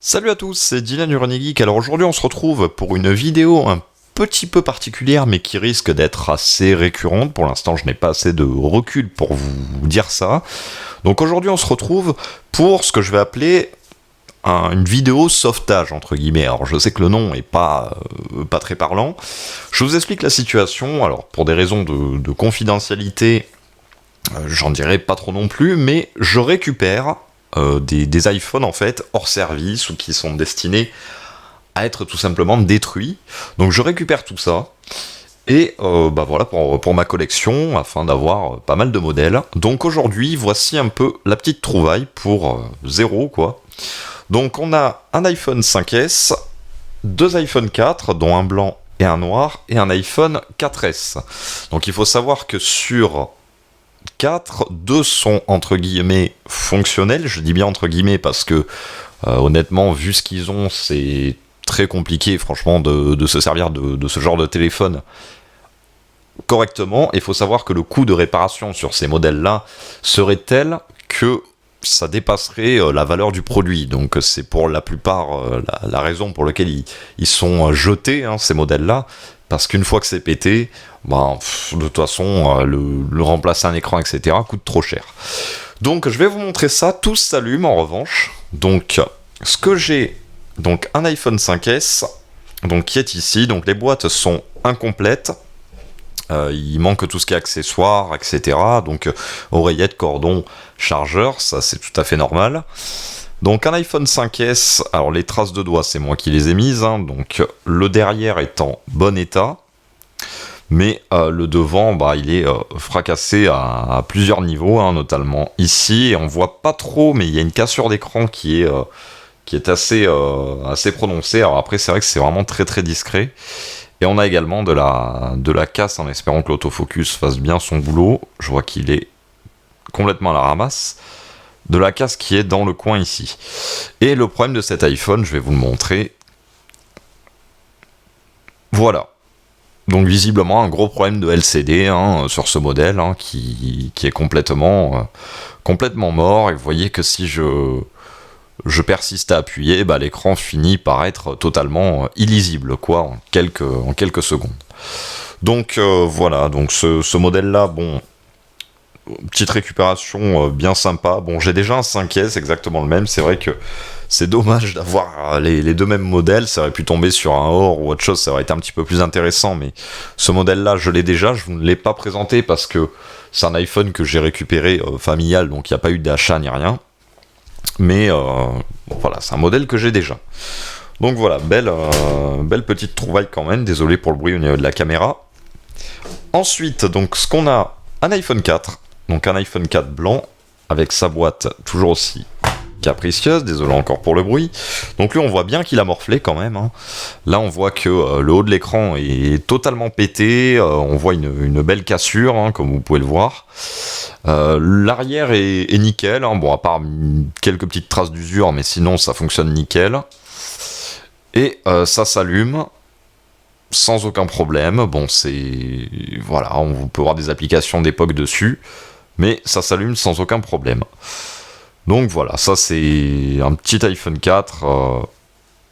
Salut à tous, c'est Dylan du Running Geek. Alors aujourd'hui on se retrouve pour une vidéo un petit peu particulière mais qui risque d'être assez récurrente. Pour l'instant je n'ai pas assez de recul pour vous dire ça. Donc aujourd'hui on se retrouve pour ce que je vais appeler une vidéo sauvetage entre guillemets. Alors je sais que le nom est pas très parlant. Je vous explique la situation. Alors pour des raisons de confidentialité, j'en dirai pas trop non plus, mais je récupère des iPhones en fait hors service ou qui sont destinés à être tout simplement détruits. Donc je récupère tout ça et voilà pour ma collection afin d'avoir pas mal de modèles. Donc aujourd'hui voici un peu la petite trouvaille pour zéro quoi. Donc on a un iPhone 5S, deux iPhone 4 dont un blanc et un noir et un iPhone 4S. Donc il faut savoir que sur 4, 2 sont entre guillemets fonctionnels, je dis bien entre guillemets parce que honnêtement vu ce qu'ils ont c'est très compliqué franchement de se servir de ce genre de téléphone correctement. Il faut savoir que le coût de réparation sur ces modèles là serait tel que ça dépasserait la valeur du produit, donc c'est pour la plupart la raison pour laquelle ils sont jetés ces modèles là, parce qu'une fois que c'est pété, de toute façon le remplacer un écran etc coûte trop cher. Donc je vais vous montrer ça, tout s'allume en revanche. Donc ce que j'ai, donc un iPhone 5S donc qui est ici, donc les boîtes sont incomplètes. Il manque tout ce qui est accessoires, etc. Donc oreillette, cordon, chargeur, ça c'est tout à fait normal. Donc un iPhone 5S, alors les traces de doigts c'est moi qui les ai mises, donc le derrière est en bon état, mais le devant il est fracassé à plusieurs niveaux, notamment ici, et on voit pas trop, mais il y a une cassure d'écran qui est assez prononcée. Alors après c'est vrai que c'est vraiment très très discret. Et on a également de la casse en espérant que l'autofocus fasse bien son boulot. Je vois qu'il est complètement à la ramasse. De la casse qui est dans le coin ici. Et le problème de cet iPhone, je vais vous le montrer. Voilà. Donc visiblement un gros problème de LCD sur ce modèle qui est complètement mort. Et vous voyez que si je persiste à appuyer, l'écran finit par être totalement illisible en quelques secondes. Donc voilà, donc ce modèle-là, petite récupération bien sympa. Bon, j'ai déjà un 5S, exactement le même. C'est vrai que c'est dommage d'avoir les deux mêmes modèles. Ça aurait pu tomber sur un or ou autre chose, ça aurait été un petit peu plus intéressant. Mais ce modèle-là, je l'ai déjà. Je ne l'ai pas présenté parce que c'est un iPhone que j'ai récupéré familial, donc il n'y a pas eu d'achat ni rien. Mais voilà, c'est un modèle que j'ai déjà. Donc voilà, belle petite trouvaille quand même. Désolé pour le bruit au niveau de la caméra. Ensuite, donc ce qu'on a, un iPhone 4. Donc un iPhone 4 blanc avec sa boîte toujours aussi capricieuse. Désolé encore pour le bruit. Donc lui on voit bien qu'il a morflé quand même. Là on voit que le haut de l'écran est totalement pété. On voit une belle cassure comme vous pouvez le voir. L'arrière est nickel, à part quelques petites traces d'usure, mais sinon ça fonctionne nickel. Et ça s'allume sans aucun problème. Voilà, on peut avoir des applications d'époque dessus, mais ça s'allume sans aucun problème. Donc voilà, ça c'est un petit iPhone 4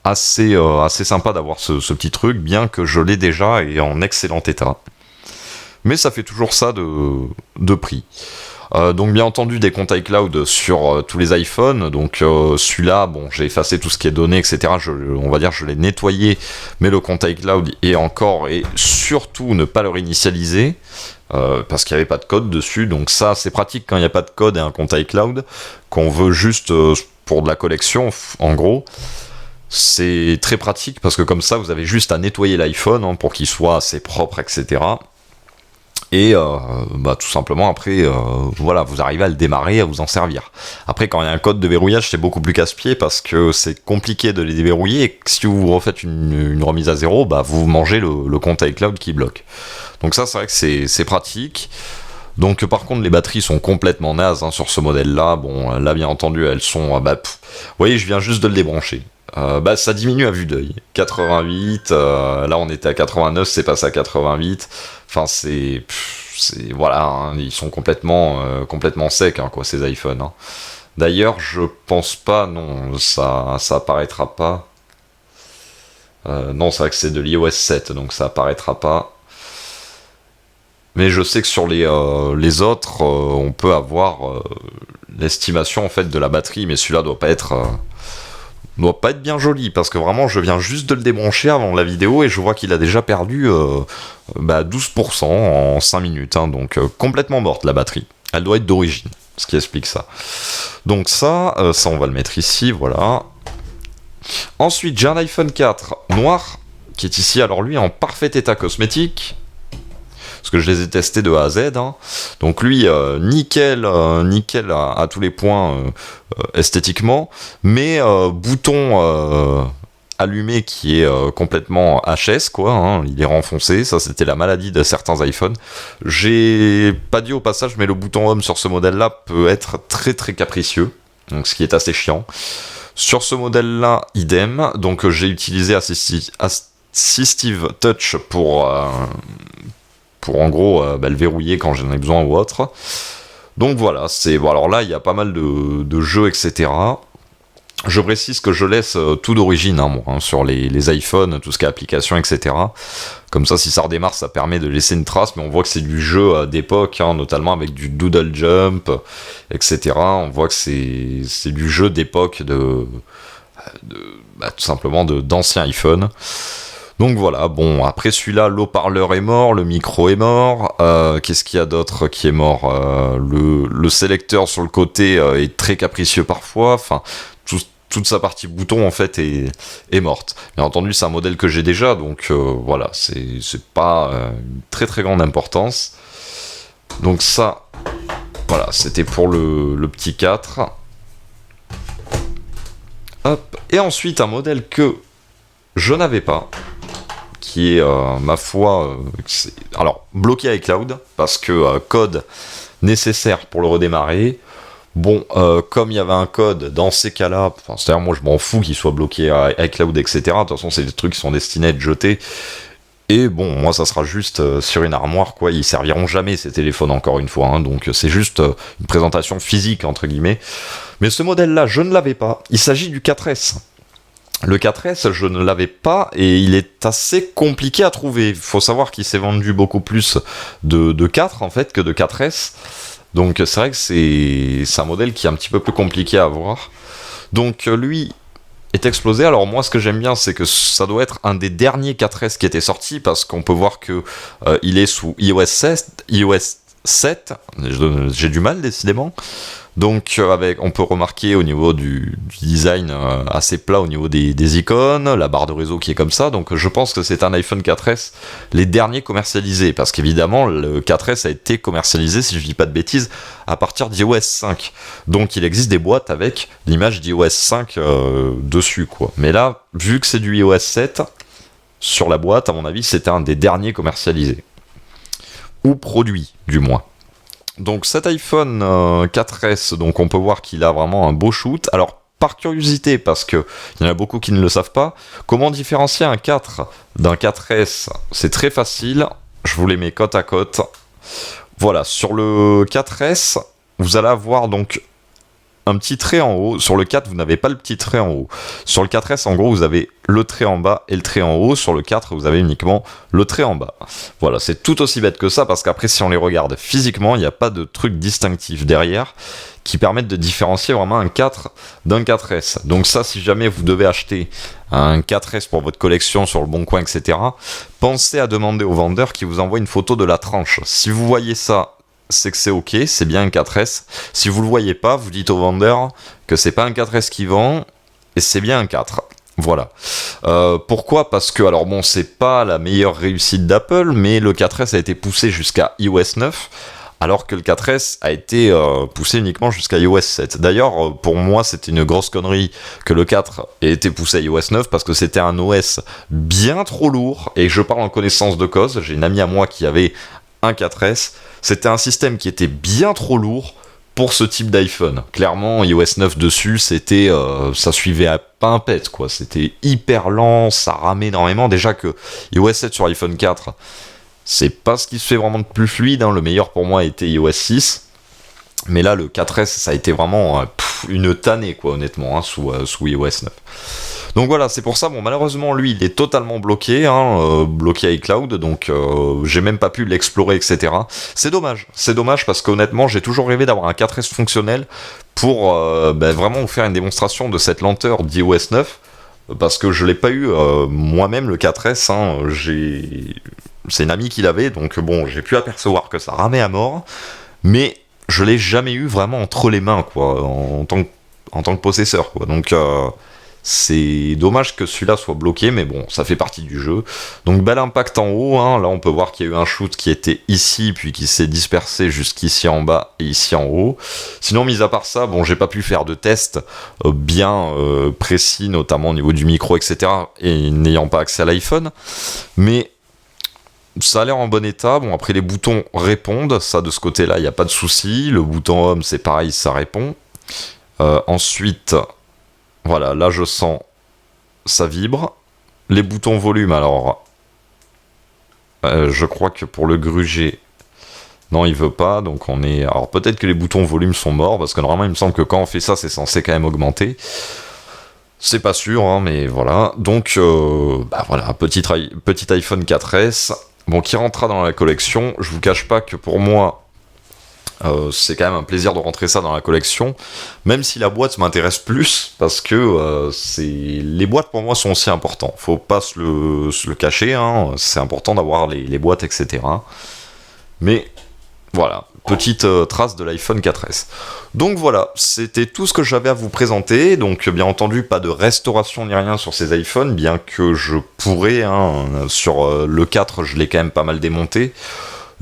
assez sympa d'avoir ce petit truc, bien que je l'ai déjà et en excellent état. Mais ça fait toujours ça de prix. Donc bien entendu des comptes iCloud sur tous les iPhones. Donc celui-là, j'ai effacé tout ce qui est donné, etc. On va dire je l'ai nettoyé, mais le compte iCloud est encore, et surtout ne pas le réinitialiser parce qu'il n'y avait pas de code dessus. Donc ça c'est pratique quand il n'y a pas de code et un compte iCloud qu'on veut juste pour de la collection en gros. C'est très pratique parce que comme ça vous avez juste à nettoyer l'iPhone pour qu'il soit assez propre, etc. Et tout simplement après voilà, vous arrivez à le démarrer, à vous en servir. Après quand il y a un code de verrouillage c'est beaucoup plus casse-pied parce que c'est compliqué de les déverrouiller, et si vous refaites une remise à zéro, vous mangez le compte iCloud qui bloque. Donc ça c'est vrai que c'est pratique. Donc par contre les batteries sont complètement nazes sur ce modèle là. Là bien entendu elles sont vous voyez, je viens juste de le débrancher. Ça diminue à vue d'œil. 88, là on était à 89, c'est passé à 88. Enfin voilà, ils sont complètement secs ces iPhones. D'ailleurs, je pense pas, non, ça apparaîtra pas. Non, c'est vrai que c'est de l'iOS 7, donc ça apparaîtra pas. Mais je sais que sur les autres, on peut avoir l'estimation en fait de la batterie, mais celui-là doit pas être bien joli, parce que vraiment je viens juste de le débrancher avant la vidéo et je vois qu'il a déjà perdu 12% en 5 minutes, hein, donc complètement morte la batterie. Elle doit être d'origine, ce qui explique ça. Donc ça on va le mettre ici, voilà. Ensuite j'ai un iPhone 4 noir, qui est ici, alors lui en parfait état cosmétique, parce que je les ai testés de A à Z, hein. Donc lui, nickel à tous les points esthétiquement, mais bouton allumé qui est complètement HS, quoi, hein. Il est renfoncé, ça c'était la maladie de certains iPhones. J'ai pas dit au passage, mais le bouton Home sur ce modèle-là peut être très très capricieux, donc ce qui est assez chiant. Sur ce modèle-là, idem, donc j'ai utilisé Assistive Touch pour en gros le verrouiller quand j'en ai besoin ou autre. Donc voilà, c'est bon. Alors là, il y a pas mal de jeux, etc. Je précise que je laisse tout d'origine, hein, moi, hein, sur les iPhones, tout ce qui est application, etc. Comme ça, si ça redémarre, ça permet de laisser une trace, mais on voit que c'est du jeu d'époque, hein, notamment avec du Doodle Jump, etc. On voit que c'est du jeu d'époque tout simplement d'anciens iPhones. Donc voilà, bon, après celui-là, l'haut-parleur est mort, le micro est mort, qu'est-ce qu'il y a d'autre qui est mort, le sélecteur sur le côté est très capricieux parfois, enfin, toute sa partie bouton en fait est morte. Bien entendu, c'est un modèle que j'ai déjà, donc voilà, c'est pas une très très grande importance. Donc ça, voilà, c'était pour le petit 4. Hop, et ensuite un modèle que je n'avais pas, qui est, ma foi, alors bloqué avec iCloud, parce que code nécessaire pour le redémarrer. Bon, comme il y avait un code dans ces cas-là, c'est-à-dire moi je m'en fous qu'il soit bloqué à iCloud, etc. De toute façon, c'est des trucs qui sont destinés à être jetés. Et bon, moi ça sera juste sur une armoire, quoi. Ils serviront jamais ces téléphones, encore une fois, hein. Donc c'est juste une présentation physique, entre guillemets. Mais ce modèle-là, je ne l'avais pas. Il s'agit du 4S. Le 4S, je ne l'avais pas et il est assez compliqué à trouver. Il faut savoir qu'il s'est vendu beaucoup plus de 4 en fait que de 4S. Donc c'est vrai que c'est un modèle qui est un petit peu plus compliqué à avoir. Donc lui est explosé. Alors moi ce que j'aime bien c'est que ça doit être un des derniers 4S qui était sorti parce qu'on peut voir que il est sous iOS 7. J'ai du mal décidément. Donc on peut remarquer au niveau du design assez plat au niveau des icônes, la barre de réseau qui est comme ça, donc je pense que c'est un iPhone 4S les derniers commercialisés, parce qu'évidemment le 4S a été commercialisé, si je dis pas de bêtises, à partir d'iOS 5, donc il existe des boîtes avec l'image d'iOS 5 dessus, quoi. Mais là, vu que c'est du iOS 7, sur la boîte, à mon avis, c'était un des derniers commercialisés, ou produits du moins. Donc cet iPhone 4S, donc on peut voir qu'il a vraiment un beau shoot. Alors par curiosité, parce que il y en a beaucoup qui ne le savent pas, comment différencier un 4 d'un 4S? C'est très facile, je vous les mets côte à côte. Voilà, sur le 4S, vous allez avoir donc un petit trait en haut. Sur le 4, vous n'avez pas le petit trait en haut. Sur le 4S, en gros, vous avez le trait en bas et le trait en haut. Sur le 4, vous avez uniquement le trait en bas. Voilà, c'est tout aussi bête que ça, parce qu'après, si on les regarde physiquement, il n'y a pas de truc distinctif derrière qui permettent de différencier vraiment un 4 d'un 4S. Donc ça, si jamais vous devez acheter un 4S pour votre collection sur le Bon Coin, etc., pensez à demander au vendeur qui vous envoie une photo de la tranche. Si vous voyez ça, c'est que c'est ok, c'est bien un 4S. Si vous le voyez pas, vous dites au vendeur que c'est pas un 4S qui vend et c'est bien un 4. Voilà. Pourquoi ? Parce que, alors bon, c'est pas la meilleure réussite d'Apple, mais le 4S a été poussé jusqu'à iOS 9, alors que le 4S a été poussé uniquement jusqu'à iOS 7. D'ailleurs, pour moi, c'était une grosse connerie que le 4 ait été poussé à iOS 9, parce que c'était un OS bien trop lourd, et je parle en connaissance de cause. J'ai une amie à moi qui avait un 4S, c'était un système qui était bien trop lourd pour ce type d'iPhone. Clairement, iOS 9 dessus, c'était, ça suivait pas un pet, quoi. C'était hyper lent, ça ramait énormément. Déjà que iOS 7 sur iPhone 4, c'est pas ce qui se fait vraiment de plus fluide, hein. Le meilleur pour moi était iOS 6. Mais là, le 4S, ça a été vraiment une tannée, quoi, honnêtement, hein, sous iOS 9. Donc voilà, c'est pour ça, bon, malheureusement, lui, il est totalement bloqué, hein, bloqué iCloud, donc j'ai même pas pu l'explorer, etc. C'est dommage parce qu'honnêtement, j'ai toujours rêvé d'avoir un 4S fonctionnel pour vraiment vous faire une démonstration de cette lenteur d'iOS 9, parce que je l'ai pas eu moi-même, le 4S, hein, c'est une amie qui l'avait, donc bon, j'ai pu apercevoir que ça ramait à mort, mais je l'ai jamais eu vraiment entre les mains, quoi, en tant que possesseur, quoi. Donc c'est dommage que celui-là soit bloqué, mais bon, ça fait partie du jeu. Donc bel impact en haut, hein. Là on peut voir qu'il y a eu un shoot qui était ici, puis qui s'est dispersé jusqu'ici en bas et ici en haut. Sinon, mis à part ça, bon, j'ai pas pu faire de tests bien précis, notamment au niveau du micro, etc., et n'ayant pas accès à l'iPhone, mais ça a l'air en bon état. Bon, après les boutons répondent, ça de ce côté-là, il n'y a pas de souci. Le bouton Home, c'est pareil, ça répond. Ensuite, voilà, là je sens, ça vibre. Les boutons volume, alors, je crois que pour le gruger, non, il veut pas, donc on est... Alors peut-être que les boutons volume sont morts, parce que normalement il me semble que quand on fait ça, c'est censé quand même augmenter. C'est pas sûr, hein, mais voilà. Donc, voilà, petit iPhone 4S, bon, qui rentrera dans la collection. Je vous cache pas que pour moi, c'est quand même un plaisir de rentrer ça dans la collection, même si la boîte m'intéresse plus, parce que les boîtes pour moi sont aussi importants. Faut pas se le cacher, hein, c'est important d'avoir les boîtes, etc. Mais voilà, petite trace de l'iPhone 4S. Donc voilà, c'était tout ce que j'avais à vous présenter. Donc bien entendu, pas de restauration ni rien sur ces iPhones, bien que je pourrais, hein, sur le 4, je l'ai quand même pas mal démonté.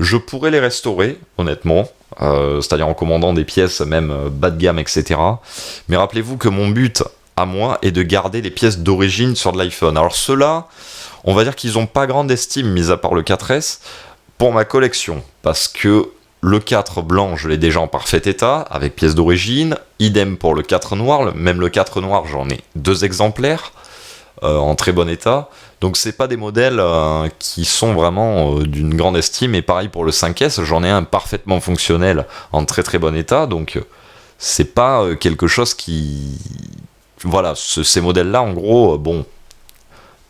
Je pourrais les restaurer, honnêtement, c'est-à-dire en commandant des pièces même bas de gamme, etc. Mais rappelez-vous que mon but, à moi, est de garder les pièces d'origine sur de l'iPhone. Alors ceux-là, on va dire qu'ils n'ont pas grande estime, mis à part le 4S, pour ma collection, parce que le 4 blanc, je l'ai déjà en parfait état, avec pièces d'origine. Idem pour le 4 noir. Même le 4 noir, j'en ai 2 exemplaires en très bon état. Donc c'est pas des modèles qui sont vraiment d'une grande estime. Et pareil pour le 5S, j'en ai un parfaitement fonctionnel en très très bon état. Donc c'est pas quelque chose qui... Voilà, ces modèles-là, en gros, bon...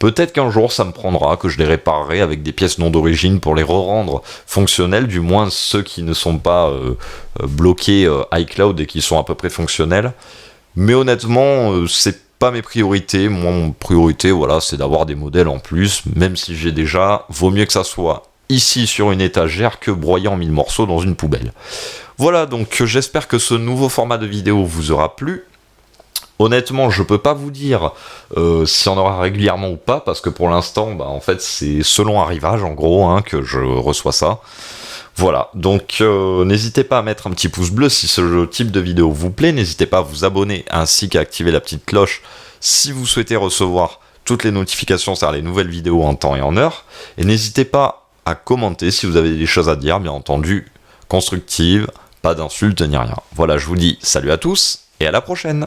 Peut-être qu'un jour ça me prendra, que je les réparerai avec des pièces non d'origine pour les re-rendre fonctionnels, du moins ceux qui ne sont pas bloqués iCloud et qui sont à peu près fonctionnels. Mais honnêtement, c'est pas mes priorités. Moi, mon priorité, voilà, c'est d'avoir des modèles en plus, même si j'ai déjà. Vaut mieux que ça soit ici sur une étagère que broyé en 1000 morceaux dans une poubelle. Voilà, donc j'espère que ce nouveau format de vidéo vous aura plu. Honnêtement, je peux pas vous dire s'il y en aura régulièrement ou pas, parce que pour l'instant, en fait, c'est selon arrivage, en gros, hein, que je reçois ça. Voilà, donc n'hésitez pas à mettre un petit pouce bleu si ce type de vidéo vous plaît, n'hésitez pas à vous abonner, ainsi qu'à activer la petite cloche si vous souhaitez recevoir toutes les notifications sur les nouvelles vidéos en temps et en heure, et n'hésitez pas à commenter si vous avez des choses à dire, bien entendu, constructives, pas d'insultes ni rien. Voilà, je vous dis salut à tous, et à la prochaine!